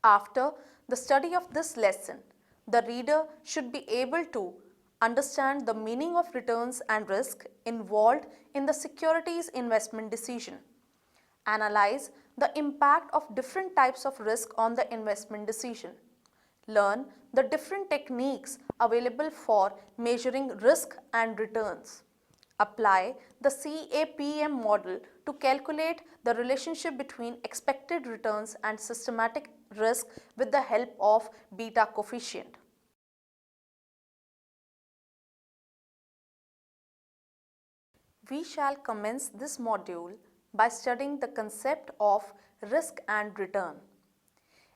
After the study of this lesson, the reader should be able to understand the meaning of returns and risk involved in the securities investment decision, analyze the impact of different types of risk on the investment decision, learn the different techniques available for measuring risk and returns, apply the CAPM model to calculate the relationship between expected returns and systematic risk with the help of beta coefficient. We shall commence this module by studying the concept of risk and return.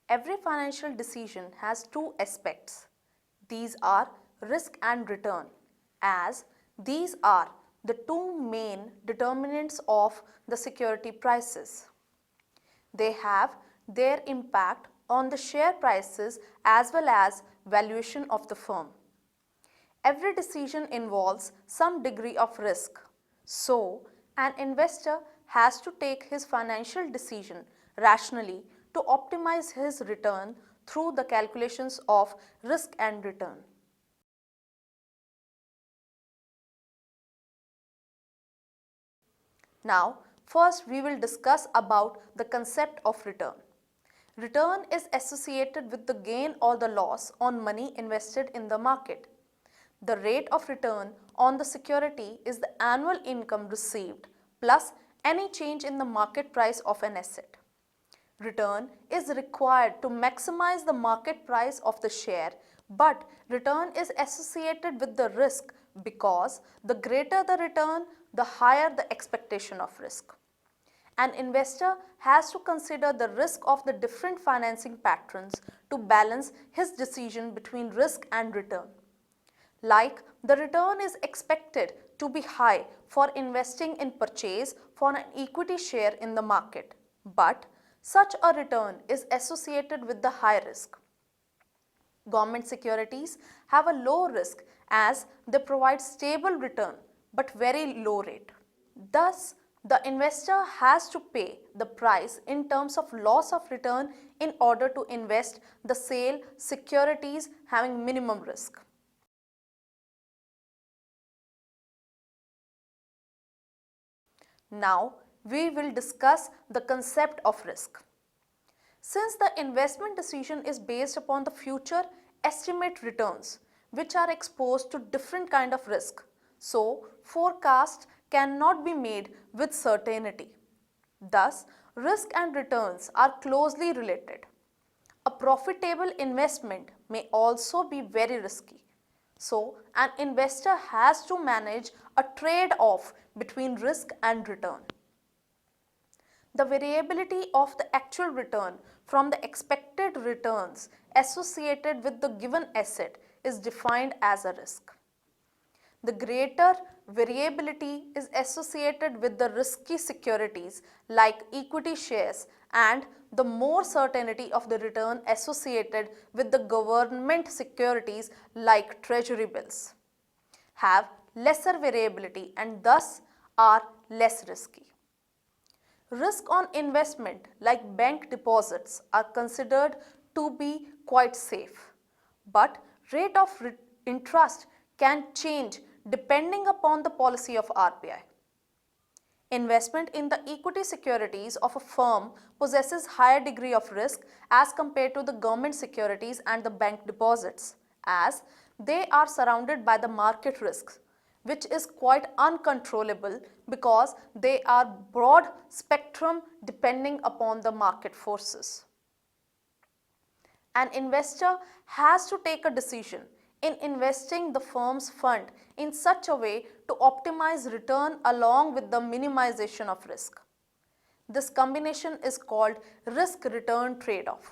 Every financial decision has two aspects. These are risk and return, as these are the two main determinants of the security prices. They have their impact on the share prices as well as valuation of the firm. Every decision involves some degree of risk. So, an investor has to take his financial decision rationally to optimize his return through the calculations of risk and return. Now, first we will discuss about the concept of return. Return is associated with the gain or the loss on money invested in the market. The rate of return on the security is the annual income received plus any change in the market price of an asset. Return is required to maximize the market price of the share, but return is associated with the risk because the greater the return, the higher the expectation of risk. An investor has to consider the risk of the different financing patterns to balance his decision between risk and return. Like the return is expected to be high for investing in purchase for an equity share in the market, but such a return is associated with the high risk. Government securities have a low risk as they provide stable return but very low rate. Thus, the investor has to pay the price in terms of loss of return in order to invest the sale securities having minimum risk. Now, we will discuss the concept of risk. Since the investment decision is based upon the future estimate returns, which are exposed to different kind of risk, so forecast cannot be made with certainty. Thus, risk and returns are closely related. A profitable investment may also be very risky. So, an investor has to manage a trade-off between risk and return. The variability of the actual return from the expected returns associated with the given asset is defined as a risk. The greater variability is associated with the risky securities like equity shares, and the more certainty of the return associated with the government securities like treasury bills have lesser variability and thus are less risky. Risk on investment like bank deposits are considered to be quite safe, but rate of interest can change depending upon the policy of RBI. Investment in the equity securities of a firm possesses higher degree of risk as compared to the government securities and the bank deposits, as they are surrounded by the market risks, which is quite uncontrollable because they are broad spectrum depending upon the market forces. An investor has to take a decision in investing the firm's fund in such a way to optimize return along with the minimization of risk. This combination is called risk-return trade-off.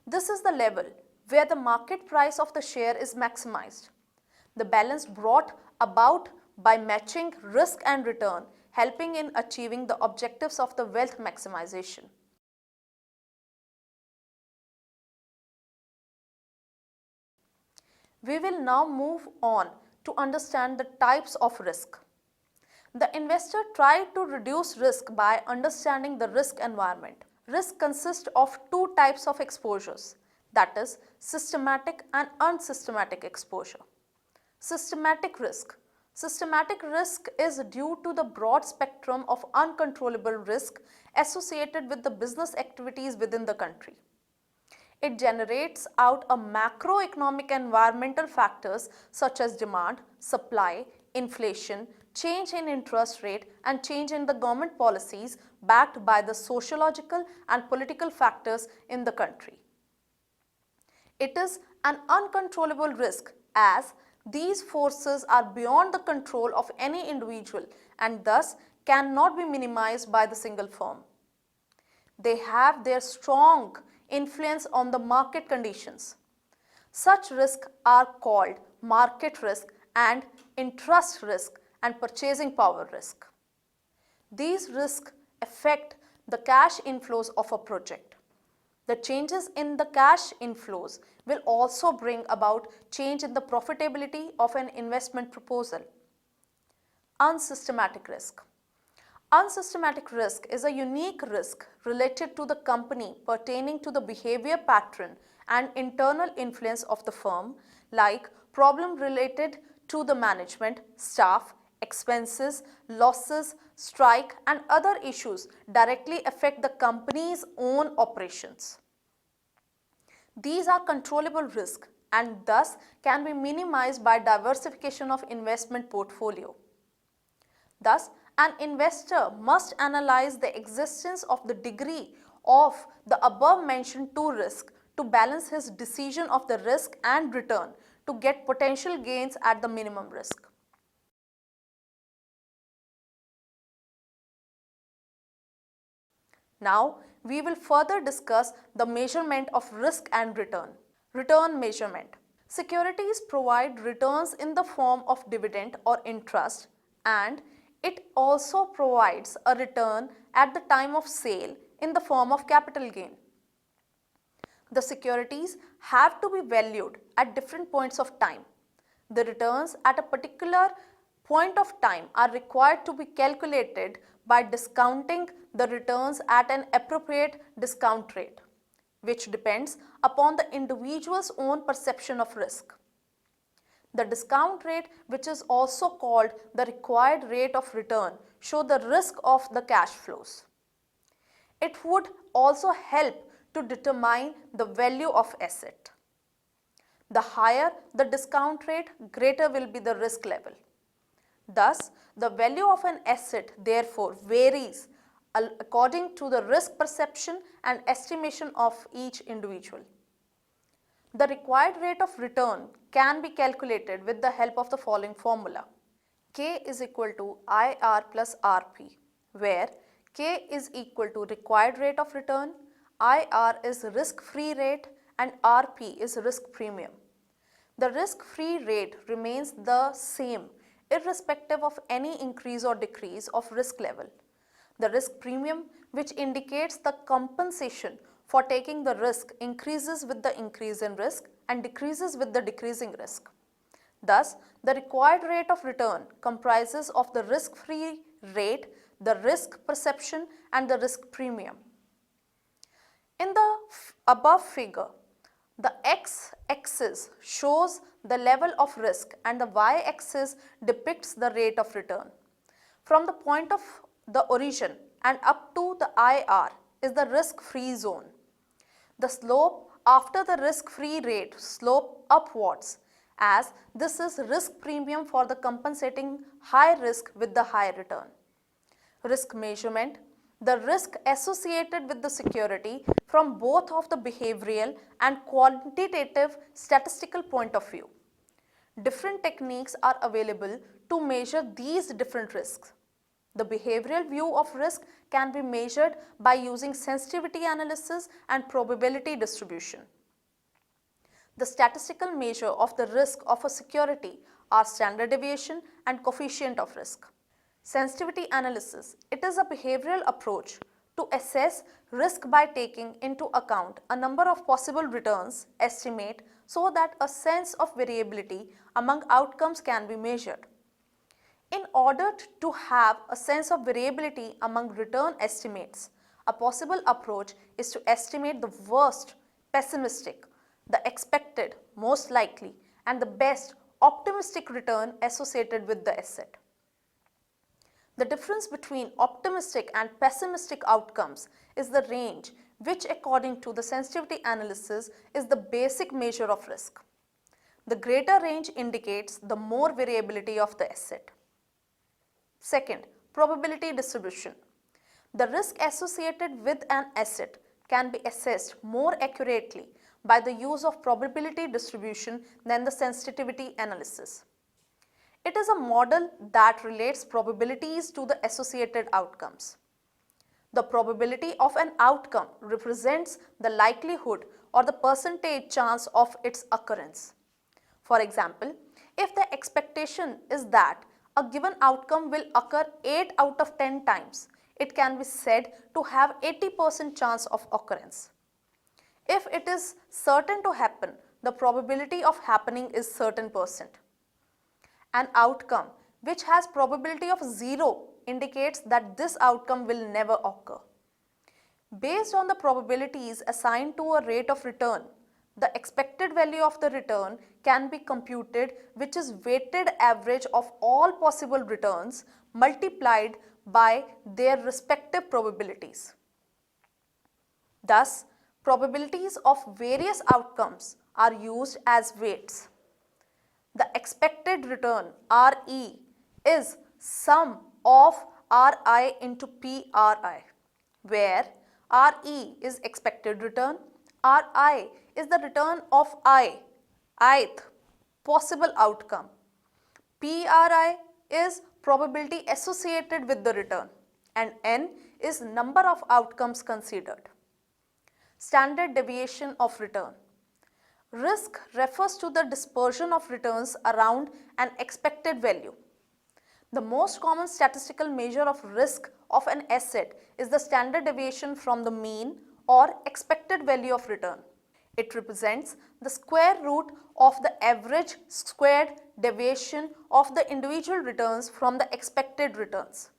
This is the level where the market price of the share is maximized. The balance brought about by matching risk and return, helping in achieving the objectives of the wealth maximization. We will now move on to understand the types of risk. The investor tried to reduce risk by understanding the risk environment. Risk consists of two types of exposures, that is systematic and unsystematic exposure. Systematic risk. Systematic risk is due to the broad spectrum of uncontrollable risk associated with the business activities within the country. It generates out a macroeconomic environmental factors such as demand, supply, inflation, change in interest rate and change in the government policies backed by the sociological and political factors in the country. It is an uncontrollable risk as these forces are beyond the control of any individual and thus cannot be minimized by the single firm. They have their strong influence on the market conditions. Such risks are called market risk and interest risk and purchasing power risk. These risks affect the cash inflows of a project. The changes in the cash inflows will also bring about change in the profitability of an investment proposal. Unsystematic risk. Unsystematic risk is a unique risk related to the company pertaining to the behavior pattern and internal influence of the firm, like problem related to the management, staff, expenses, losses, strike and other issues directly affect the company's own operations. These are controllable risks and thus can be minimized by diversification of investment portfolio. Thus, an investor must analyze the existence of the degree of the above mentioned two risks to balance his decision of the risk and return to get potential gains at the minimum risk. Now, we will further discuss the measurement of risk and return. Return measurement. Securities provide returns in the form of dividend or interest, and it also provides a return at the time of sale in the form of capital gain. The securities have to be valued at different points of time. The returns at a particular point of time are required to be calculated by discounting the returns at an appropriate discount rate, which depends upon the individual's own perception of risk. The discount rate, which is also called the required rate of return, show the risk of the cash flows. It would also help to determine the value of asset. The higher the discount rate, greater will be the risk level. Thus, the value of an asset therefore varies according to the risk perception and estimation of each individual. The required rate of return can be calculated with the help of the following formula. K is equal to IR plus RP, where K is equal to required rate of return, IR is risk-free rate and RP is risk premium. The risk-free rate remains the same irrespective of any increase or decrease of risk level. The risk premium, which indicates the compensation for taking the risk, increases with the increase in risk and decreases with the decreasing risk. Thus, the required rate of return comprises of the risk-free rate, the risk perception and the risk premium. In the above figure, the x-axis shows the level of risk and the y-axis depicts the rate of return. From the point of the origin and up to the IR is the risk-free zone. The slope after the risk-free rate slope upwards, as this is risk premium for the compensating high risk with the high return. Risk measurement. The risk associated with the security from both of the behavioral and quantitative statistical point of view. Different techniques are available to measure these different risks. The behavioral view of risk can be measured by using sensitivity analysis and probability distribution. The statistical measure of the risk of a security are standard deviation and coefficient of risk. Sensitivity analysis. It is a behavioral approach to assess risk by taking into account a number of possible returns estimate so that a sense of variability among outcomes can be measured. In order to have a sense of variability among return estimates, A possible approach is to estimate the worst, pessimistic, the expected, most likely, and the best, optimistic return associated with the asset. The difference between optimistic and pessimistic outcomes is the range, which according to the sensitivity analysis is the basic measure of risk. The greater range indicates the more variability of the asset. Second, probability distribution. The risk associated with an asset can be assessed more accurately by the use of probability distribution than the sensitivity analysis. It is a model that relates probabilities to the associated outcomes. The probability of an outcome represents the likelihood or the percentage chance of its occurrence. For example, if the expectation is that a given outcome will occur 8 out of 10 times, it can be said to have 80% chance of occurrence. If it is certain to happen, the probability of happening is certain percent. An outcome which has probability of 0 indicates that this outcome will never occur. Based on the probabilities assigned to a rate of return, the expected value of the return can be computed, which is weighted average of all possible returns multiplied by their respective probabilities. Thus, probabilities of various outcomes are used as weights. The expected return RE is sum of RI into PRI, where RE is expected return, RI is the return of ith possible outcome, PRI is probability associated with the return, and N is number of outcomes considered. Standard deviation of return. Risk refers to the dispersion of returns around an expected value. The most common statistical measure of risk of an asset is the standard deviation from the mean or expected value of return. It represents the square root of the average squared deviation of the individual returns from the expected returns.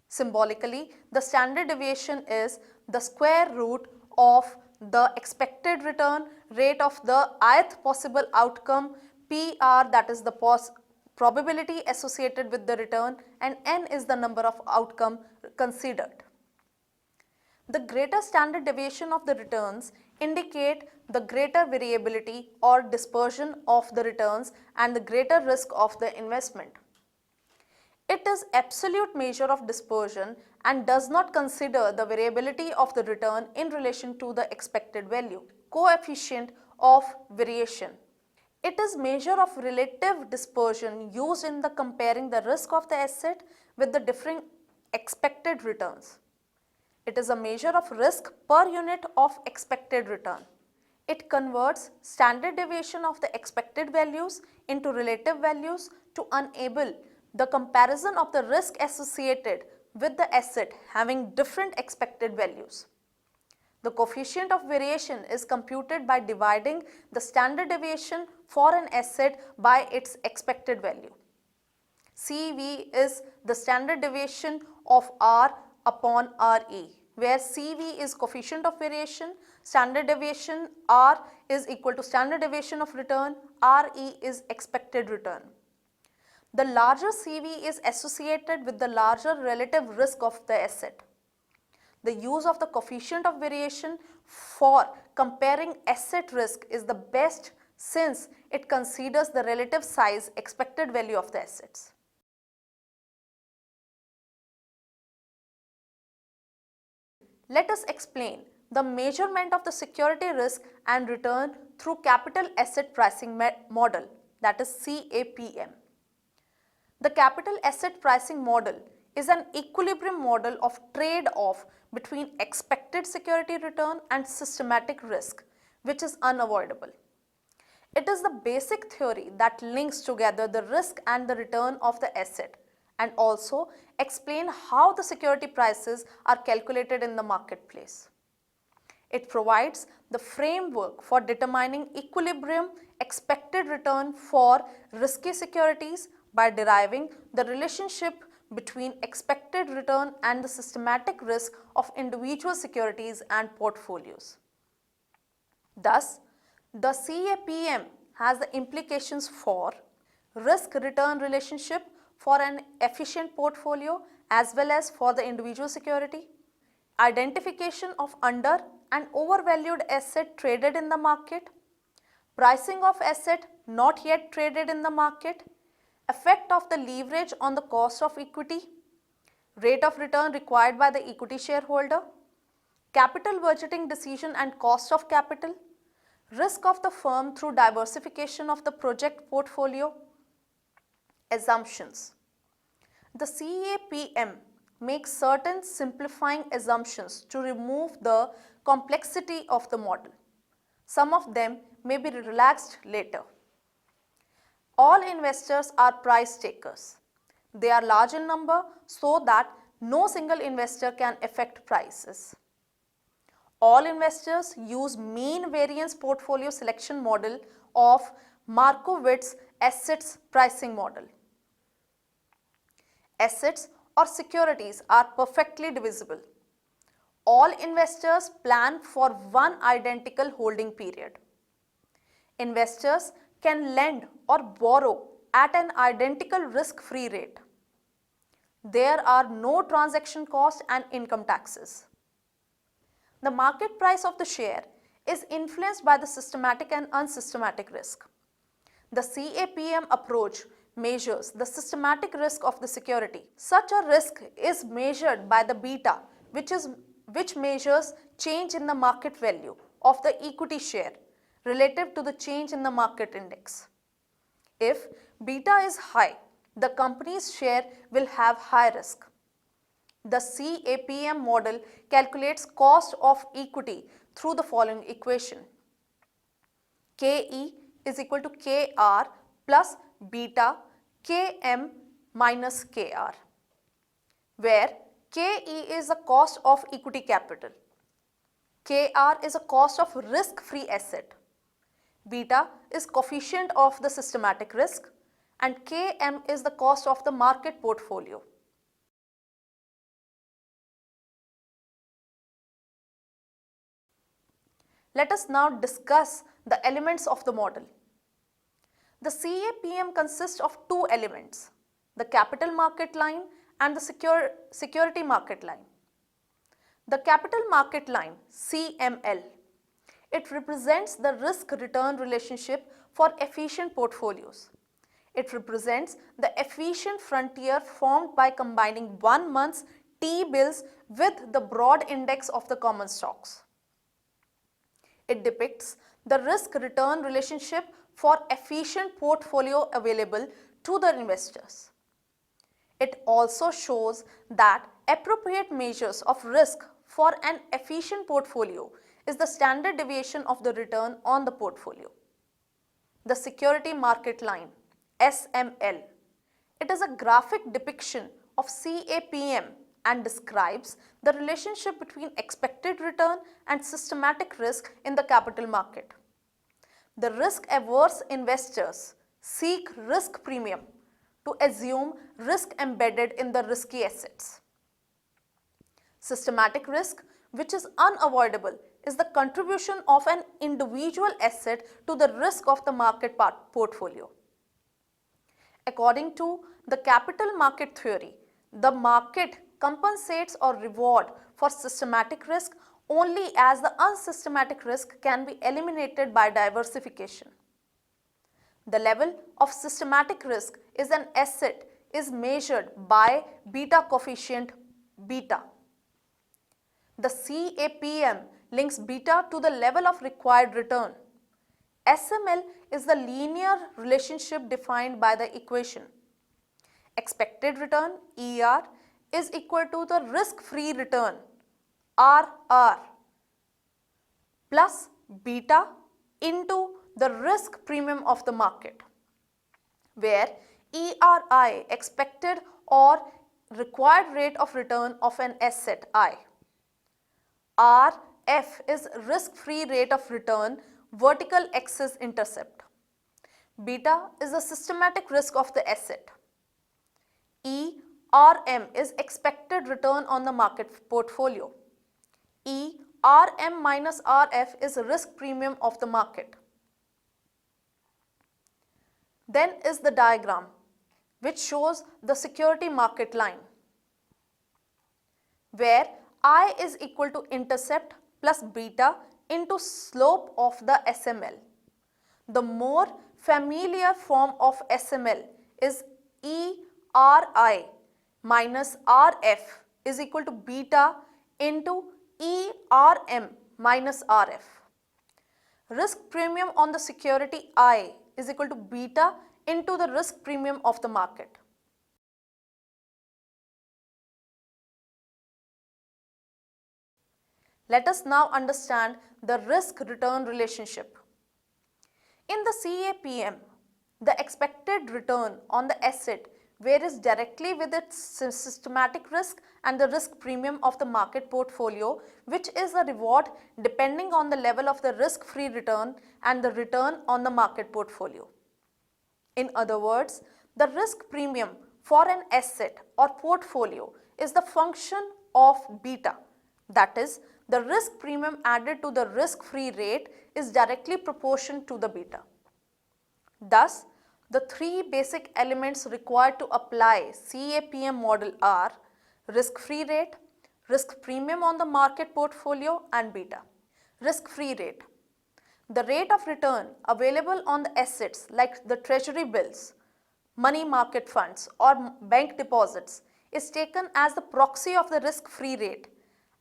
Symbolically, the standard deviation is the square root of the expected return, rate of the ith possible outcome, PR, that is the probability associated with the return, and N is the number of outcome considered. The greater standard deviation of the returns indicate the greater variability or dispersion of the returns and the greater risk of the investment. It is absolute measure of dispersion and does not consider the variability of the return in relation to the expected value. Coefficient of variation. It is measure of relative dispersion used in the comparing the risk of the asset with the differing expected returns. It is a measure of risk per unit of expected return. It converts standard deviation of the expected values into relative values to enable the comparison of the risk associated with the asset having different expected values. The coefficient of variation is computed by dividing the standard deviation for an asset by its expected value. CV is the standard deviation of R upon RE, where CV is coefficient of variation, standard deviation R is equal to standard deviation of return, RE is expected return. The larger CV is associated with the larger relative risk of the asset. The use of the coefficient of variation for comparing asset risk is the best since it considers the relative size expected value of the assets. Let us explain the measurement of the security risk and return through capital asset pricing model, that is CAPM. The capital asset pricing model is an equilibrium model of trade-off between expected security return and systematic risk, which is unavoidable. It is the basic theory that links together the risk and the return of the asset and also explain how the security prices are calculated in the marketplace. It provides the framework for determining equilibrium expected return for risky securities by deriving the relationship between expected return and the systematic risk of individual securities and portfolios. Thus, the CAPM has the implications for risk-return relationship for an efficient portfolio as well as for the individual security, identification of under and overvalued asset traded in the market, pricing of asset not yet traded in the market, effect of the leverage on the cost of equity, rate of return required by the equity shareholder, capital budgeting decision and cost of capital, risk of the firm through diversification of the project portfolio, assumptions. The CAPM makes certain simplifying assumptions to remove the complexity of the model. Some of them may be relaxed later. All investors are price takers. They are large in number so that no single investor can affect prices. All investors use mean variance portfolio selection model of Markowitz assets pricing model. Assets or securities are perfectly divisible. All investors plan for one identical holding period. Investors can lend or borrow at an identical risk-free rate. There are no transaction costs and income taxes. The market price of the share is influenced by the systematic and unsystematic risk. The CAPM approach measures the systematic risk of the security. Such a risk is measured by the beta, which measures change in the market value of the equity share relative to the change in the market index. If beta is high, the company's share will have high risk. The CAPM model calculates cost of equity through the following equation. KE is equal to KR plus beta KM minus KR, where KE is the cost of equity capital, KR is a cost of risk-free asset, beta is coefficient of the systematic risk, and Km is the cost of the market portfolio. Let us now discuss the elements of the model. The CAPM consists of two elements, the capital market line and the security market line. The capital market line, CML, it represents the risk-return relationship for efficient portfolios. It represents the efficient frontier formed by combining 1 month's T-bills with the broad index of the common stocks. It depicts the risk-return relationship for efficient portfolio available to the investors. It also shows that appropriate measures of risk for an efficient portfolio is the standard deviation of the return on the portfolio. The security market line, SML. It is a graphic depiction of CAPM and describes the relationship between expected return and systematic risk in the capital market. The risk-averse investors seek risk premium to assume risk embedded in the risky assets. Systematic risk, which is unavoidable, is the contribution of an individual asset to the risk of the market portfolio. According to the capital market theory, the market compensates or reward for systematic risk only as the unsystematic risk can be eliminated by diversification. The level of systematic risk is an asset is measured by beta coefficient beta. The CAPM links beta to the level of required return. SML is the linear relationship defined by the equation. Expected return, ER, is equal to the risk-free return, RR, plus beta into the risk premium of the market, where ERI, expected or required rate of return of an asset I. RF is risk-free rate of return, vertical axis intercept. Beta is the systematic risk of the asset. E RM is expected return on the market portfolio. E, RM minus RF is risk premium of the market. Then is the diagram which shows the security market line, where I is equal to intercept plus beta into slope of the SML. The more familiar form of SML is ERI minus RF is equal to beta into ERM minus RF. Risk premium on the security I is equal to beta into the risk premium of the market. Let us now understand the risk-return relationship. In the CAPM, the expected return on the asset varies directly with its systematic risk and the risk premium of the market portfolio, which is a reward depending on the level of the risk-free return and the return on the market portfolio. In other words, the risk premium for an asset or portfolio is the function of beta. That is, the risk premium added to the risk-free rate is directly proportional to the beta. Thus, the three basic elements required to apply CAPM model are risk-free rate, risk premium on the market portfolio and beta. Risk-free rate. The rate of return available on the assets like the treasury bills, money market funds or bank deposits is taken as the proxy of the risk-free rate,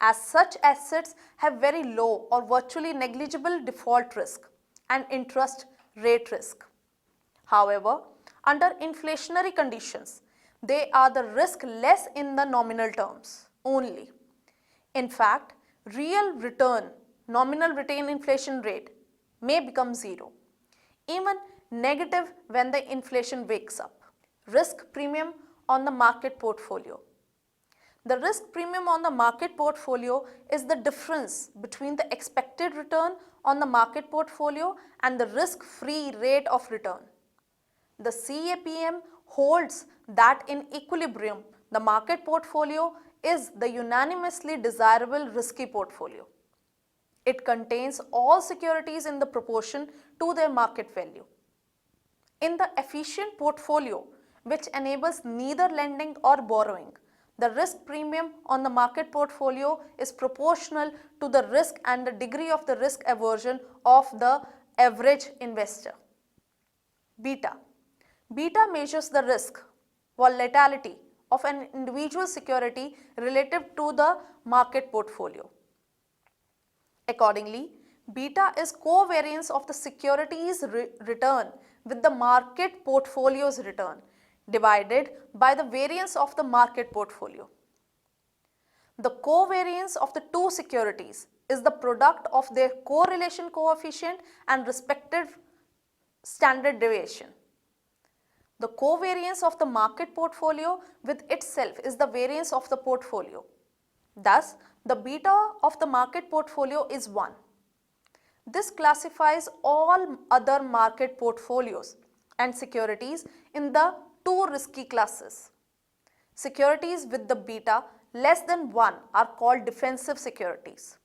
as such assets have very low or virtually negligible default risk and interest rate risk. However, under inflationary conditions, they are the risk less in the nominal terms only. In fact, real return, nominal retained inflation rate may become zero, even negative when the inflation wakes up. Risk premium on the market portfolio. The risk premium on the market portfolio is the difference between the expected return on the market portfolio and the risk-free rate of return. The CAPM holds that in equilibrium, the market portfolio is the unanimously desirable risky portfolio. It contains all securities in the proportion to their market value. In the efficient portfolio, which enables neither lending or borrowing, the risk premium on the market portfolio is proportional to the risk and the degree of the risk aversion of the average investor. Beta. Beta measures the risk volatility of an individual security relative to the market portfolio. Accordingly, beta is covariance of the security's return with the market portfolio's return divided by the variance of the market portfolio. The covariance of the two securities is the product of their correlation coefficient and respective standard deviation. The covariance of the market portfolio with itself is the variance of the portfolio. Thus, the beta of the market portfolio is 1. This classifies all other market portfolios and securities in the two risky classes. Securities with the beta less than 1 are called defensive securities.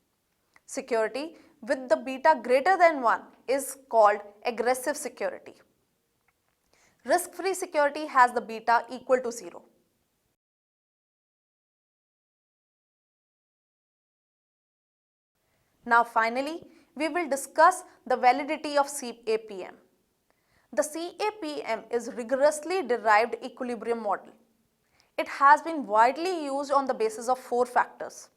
Security with the beta greater than 1 is called aggressive security. Risk-free security has the beta equal to 0. Now finally, we will discuss the validity of CAPM. The CAPM is rigorously derived equilibrium model. It has been widely used on the basis of 4 factors.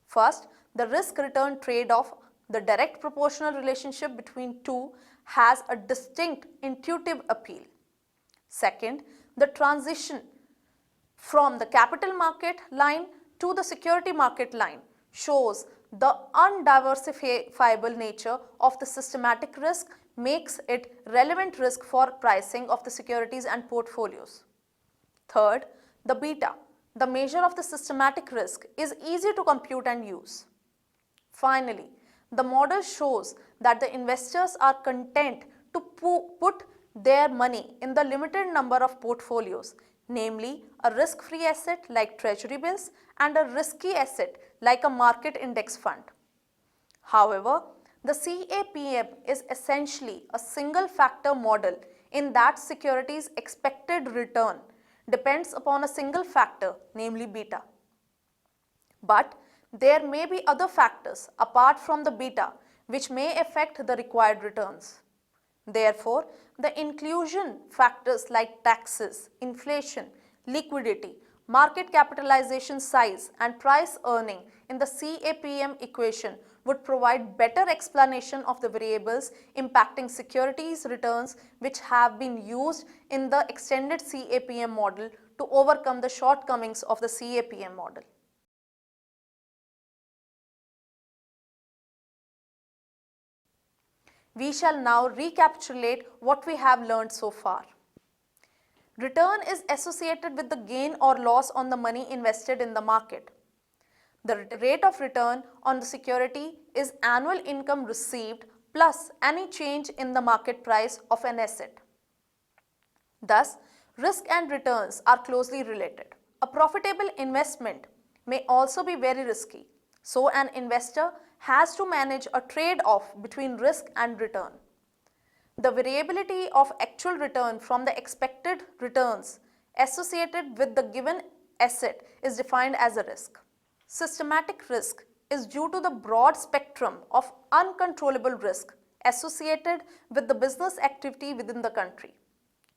First, the risk-return trade-off, the direct proportional relationship between two has a distinct intuitive appeal. Second, the transition from the capital market line to the security market line shows the undiversifiable nature of the systematic risk makes it relevant risk for pricing of the securities and portfolios. Third, the beta, the measure of the systematic risk, is easy to compute and use. Finally, the model shows that the investors are content to put their money in the limited number of portfolios namely a risk-free asset like treasury bills and a risky asset like a market index fund. However, the CAPM is essentially a single factor model in that securities' expected return depends upon a single factor, namely beta. But there may be other factors apart from the beta which may affect the required returns. Therefore, the inclusion factors like taxes, inflation, liquidity, market capitalization size and price earning in the CAPM equation would provide better explanation of the variables impacting securities returns which have been used in the extended CAPM model to overcome the shortcomings of the CAPM model. We shall now recapitulate what we have learned so far. Return is associated with the gain or loss on the money invested in the market. The rate of return on the security is annual income received plus any change in the market price of an asset. Thus, risk and returns are closely related. A profitable investment may also be very risky, so an investor has to manage a trade-off between risk and return. The variability of actual return from the expected returns associated with the given asset is defined as a risk. Systematic risk is due to the broad spectrum of uncontrollable risk associated with the business activity within the country.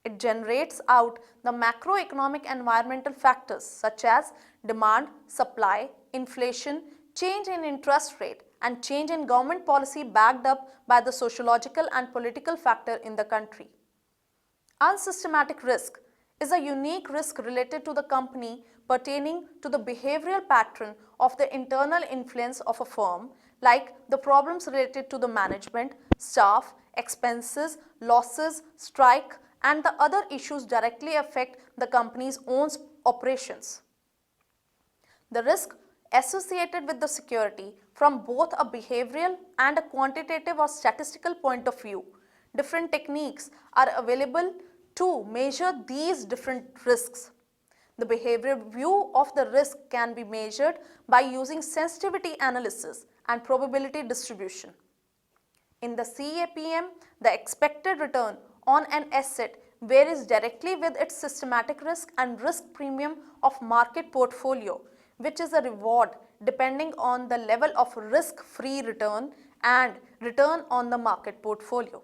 It generates out the macroeconomic environmental factors such as demand, supply, inflation, change in interest rate and change in government policy backed up by the sociological and political factor in the country. Unsystematic risk is a unique risk related to the company pertaining to the behavioral pattern of the internal influence of a firm, like the problems related to the management, staff, expenses, losses, strike, and the other issues directly affect the company's own operations. The risk associated with the security from both a behavioral and a quantitative or statistical point of view. Different techniques are available to measure these different risks. The behavioral view of the risk can be measured by using sensitivity analysis and probability distribution. In the CAPM, the expected return on an asset varies directly with its systematic risk and risk premium of market portfolio, which is a reward depending on the level of risk-free return and return on the market portfolio.